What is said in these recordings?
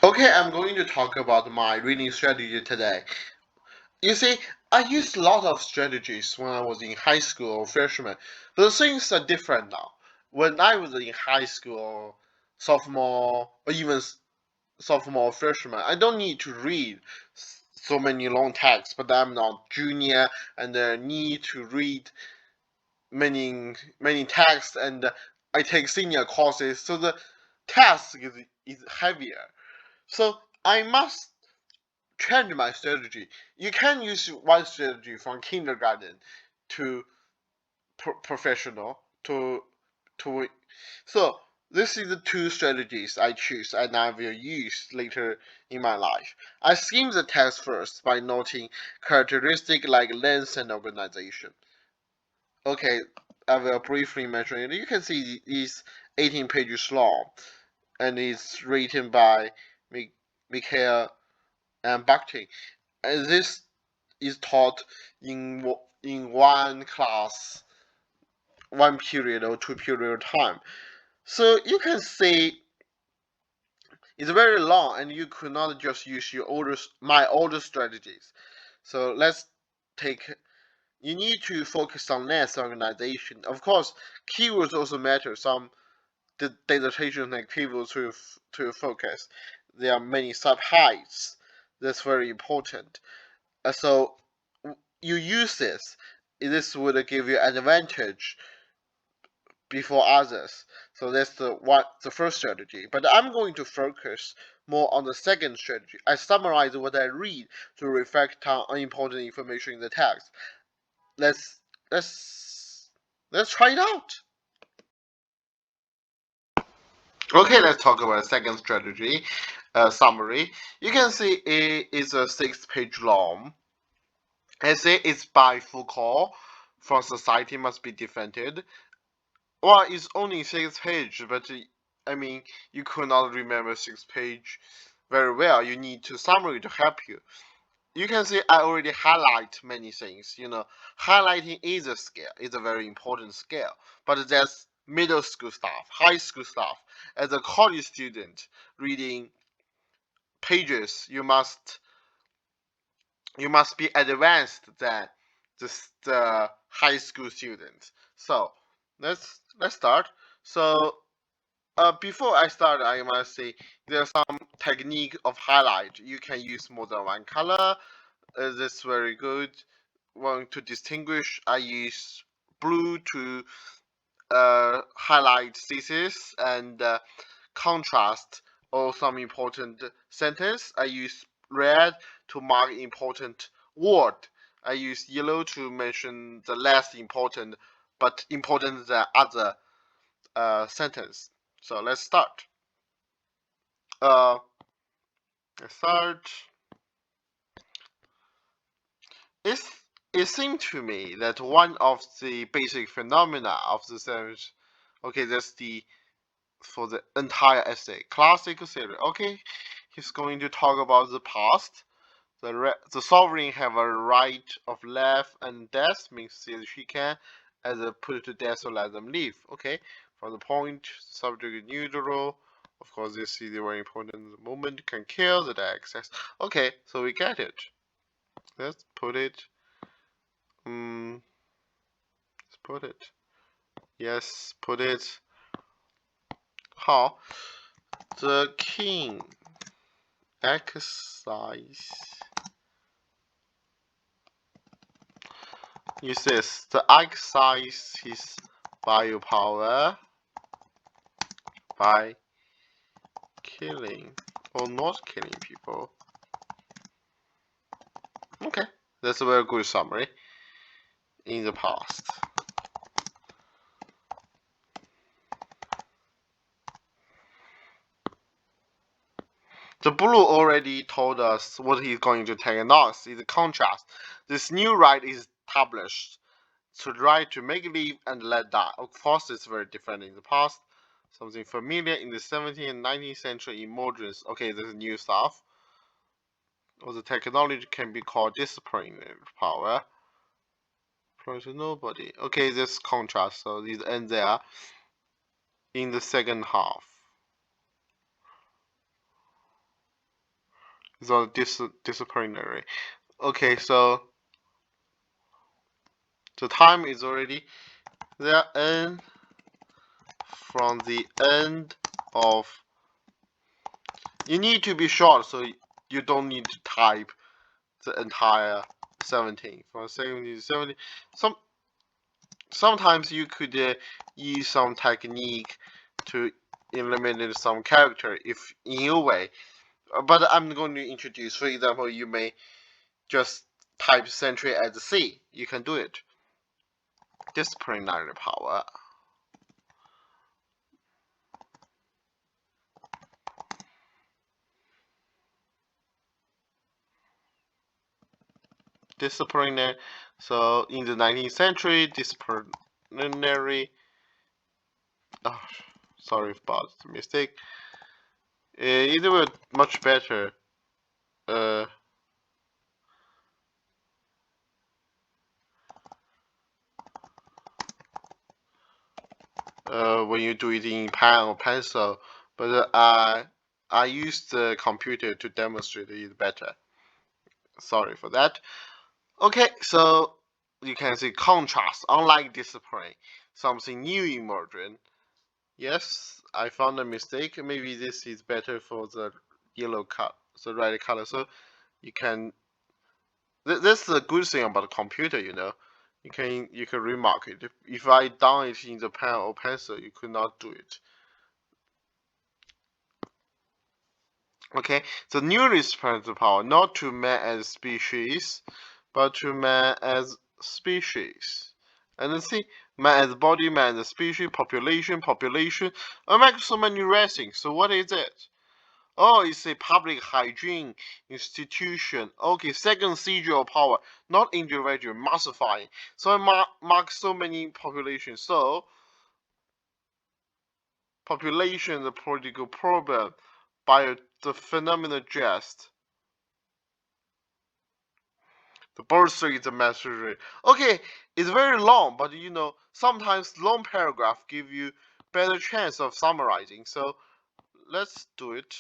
Okay, I'm going to talk about my reading strategy today. You see, I used a lot of strategies when I was in high school or freshman, but things are different now. When I was in high school, sophomore, or even sophomore or freshman, I don't need to read so many long texts, but I'm now junior and need to read many texts, and I take senior courses, so the task is heavier. So I must change my strategy. You can use one strategy from kindergarten to professional to so this is the two strategies I choose and I will use later in my life. I skim the text first by noting characteristics like length and organization. Okay, I will briefly mention it. You can see it's 18 pages long and it's written by Mikhail and Bakhtin. And this is taught in one class, one period or two period of time. So you can see it's very long, and you could not just use my older strategies. So let's take. You need to focus on less organization. Of course, keywords also matter. Some the dissertation like keywords to focus. There are many subheights. That's very important. So you use this. This would give you an advantage before others. So that's the first strategy. But I'm going to focus more on the second strategy. I summarize what I read to reflect on important information in the text. Let's let's let's try it out. Okay, let's talk about the second strategy. Summary. You can see it is a 6-page long. Essay is by Foucault. For society must be defended. Well, it's only 6 pages, but I mean, you could not remember 6 page very well. You need to summary to help you. You can see I already highlight many things. Highlighting is a skill. It's a very important skill. But there's middle school stuff, high school stuff. As a college student reading pages, you must be advanced than the high school students. So let's start. So before I start, I must say there's some technique of highlight. You can use more than one color. That's very good. Want to distinguish, I use blue to highlight thesis and contrast or some important sentence. I use red to mark important word. I use yellow to mention the less important but important than other sentence. So let's start. Uh, let's start. It's, it seemed to me that one of the basic phenomena of the sandwich, okay, that's the for the entire essay, classic theory. Okay, he's going to talk about the past. The sovereign have a right of life and death, means that she can either put it to death or let them live. Okay, from the point, subject neutral. Of course, this is very important. The moment can kill the access. Okay, so we get it. Let's put it. Let's put it. Yes, put it. How the king exercise uses the exercise his biopower by killing or not killing people. Okay, that's a very good summary. In the past, the blue already told us what he's going to take next is the contrast. This new right is established to right to make live and let die. Of course, it's very different in the past. Something familiar in the 17th and 19th century emergence. Okay, this is new stuff. Or the technology can be called disciplinary power. To nobody. Okay, this contrast. So these end there in the second half. the disciplinary. Okay, so the time is already there, and from the end of, you need to be short, so you don't need to type the entire 17 from 17 to 70. Sometimes you could use some technique to eliminate some character if in your way, but I'm going to introduce. For example, you may just type century as C. You can do it. Disciplinary power. Disciplinary. So in the 19th century, disciplinary. Oh, sorry about the mistake. It was much better. Uh, when you do it in pen or pencil, but I used the computer to demonstrate it better. Sorry for that. Okay, so you can see contrast, unlike discipline, something new emerging. Yes, I found a mistake. Maybe this is better for the yellow color, the red color. So you can. That's the good thing about the computer, you know. You can remark it. If I done it in the pen or pencil, you could not do it. Okay, the new responsive power, not to man as species, but to man as species. And let's see, man as body, man as species, population. I make so many racing. So what is it? Oh, it's a public hygiene institution. Okay, second seizure of power, not individual, massifying. So I mark so many populations. So population, the political problem, by the phenomenal jest. The birth rate is a message rate. Okay, it's very long, but you know, sometimes long paragraph give you better chance of summarizing. So let's do it.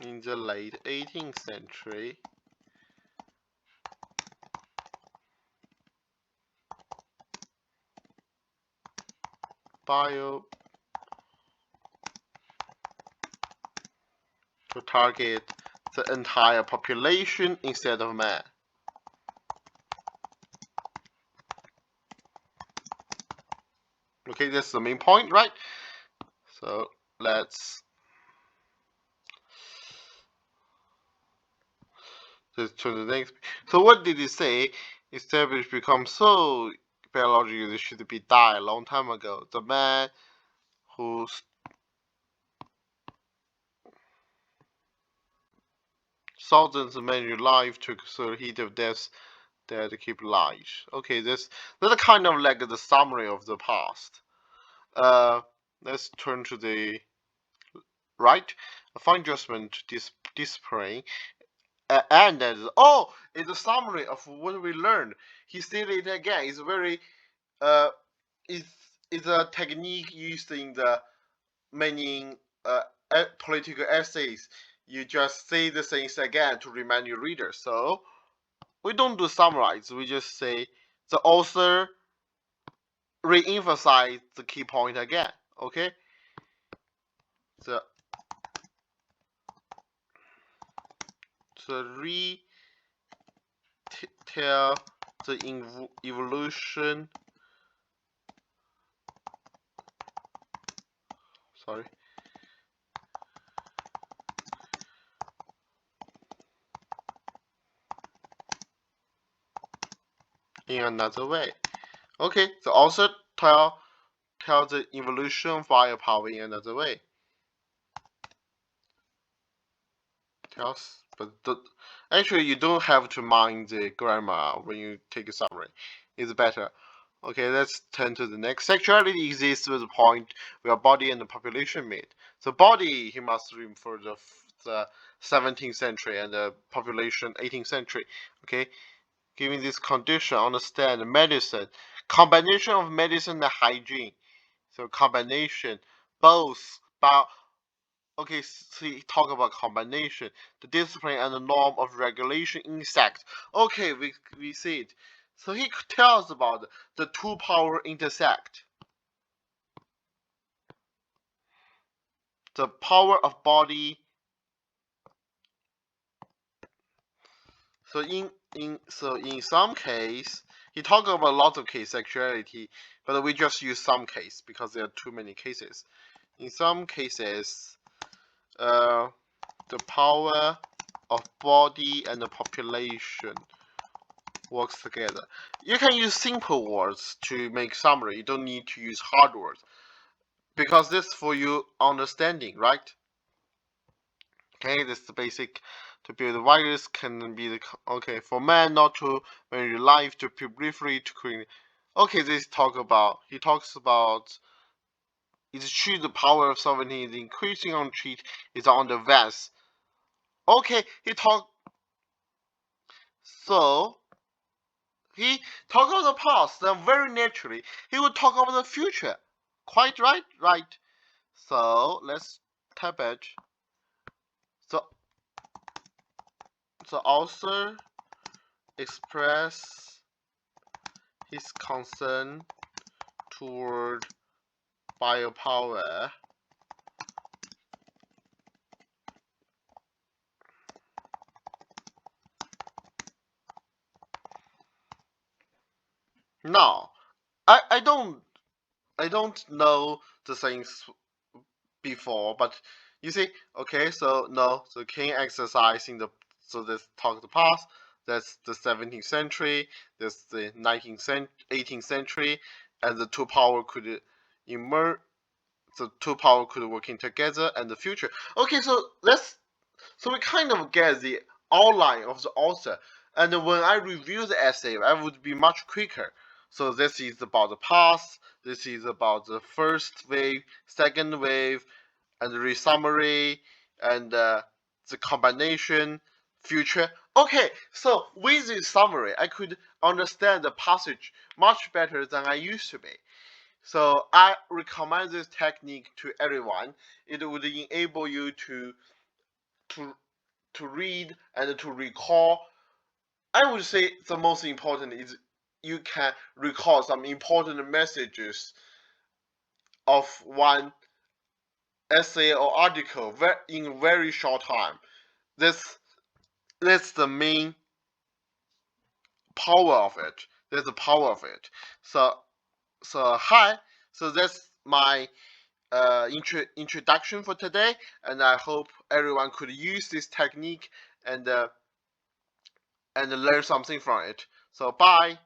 In the late 18th century, bio to target the entire population instead of man. Okay, that's the main point, right? So let's just to the next. So what did he say? Established become so biologically they should be died a long time ago. The man whose thousands of men life took the heat of death there to keep light. Okay, that's kind of like the summary of the past. Uh, let's turn to the right. A fine judgment display. And oh, it's a summary of what we learned. He stated it again. It's very uh, it's it's a technique used in the many political essays. You just say the things again to remind your readers. So we don't do summarize. We just say the author re-emphasize the key point again. Okay. The retell the evolution. Sorry. In another way. Okay, the author tell the evolution via power in another way. But actually you don't have to mind the grammar when you take a summary. It's better. Okay, let's turn to the next. Sexuality exists with a point where body and the population meet. The body, he must refer the 17th century and the population 18th century. Okay, given this condition, understand medicine combination of medicine and hygiene. So combination, both. Okay, so he talk about combination, the discipline and the norm of regulation insect. Okay, we see it. So he tells about the two power intersect. The power of body. So in some case, he talk about lots of case sexuality, but we just use some case because there are too many cases. In some cases, the power of body and the population works together. You can use simple words to make summary. You don't need to use hard words because this is for you understanding, right? Okay, this is the basic. To build a virus can be the okay for man not to marry life to briefly to create. Okay, this he talks about it's true the power of sovereignty is increasing on cheat is on the vast. Okay, so he talk about the past, then very naturally he would talk about the future. Quite right, right. So let's type it. So the author express his concern toward biopower now. I don't know the things before, but you see, okay, so no, the king exercise in the so let's talk the past. That's the 17th century. That's the 18th century, and the two power could emerge. The two power could working together, and the future. Okay, so we kind of get the outline of the author, and when I review the essay, I would be much quicker. So this is about the past. This is about the first wave, second wave, and the resummary, and the combination, future. Okay, so with this summary, I could understand the passage much better than I used to be. So I recommend this technique to everyone. It would enable you to to read and to recall. I would say the most important is you can recall some important messages of one essay or article in very short time. This that's the main power of it. That's the power of it. So hi. So that's my introduction for today, and I hope everyone could use this technique and learn something from it. So bye.